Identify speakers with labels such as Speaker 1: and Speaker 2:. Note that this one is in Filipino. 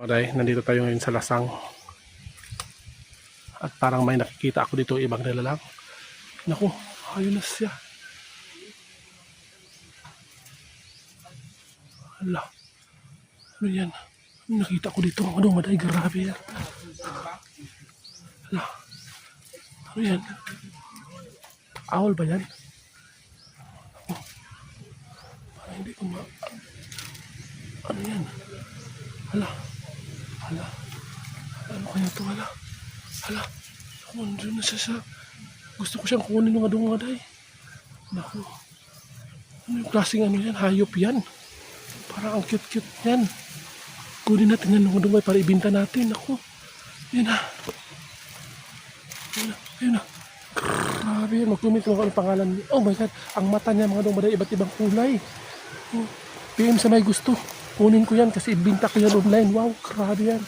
Speaker 1: Aray, nandito tayo ngayon sa Lasang. At parang may nakikita ako dito ibang nilalang. Naku, ayun na siya. Hala, ano yan? Nakita ko dito, ano maday, grabe yan. Hala, ano yan? Owl ba yan? Oh, parang hindi ko ano yan? Hala, hala, ano kaya ito? Hala, hala, nandun na siya sa... Gusto ko siyang kunin ng adong maday. Naku, ano yung klaseng ano yan? Hayop yan. Parang ang cute-cute yan. Kunin natin yan ng adong para ibinta natin. Naku, yun na. Yun na, yun na. Grabe yan, mag-comment mo ang pangalan niya. Oh my god, ang mata niya mga adong maday, iba't ibang kulay. Oh, PM sa may gusto. Kunin ko yan kasi ibinta ko yan online. Wow, grabe yan.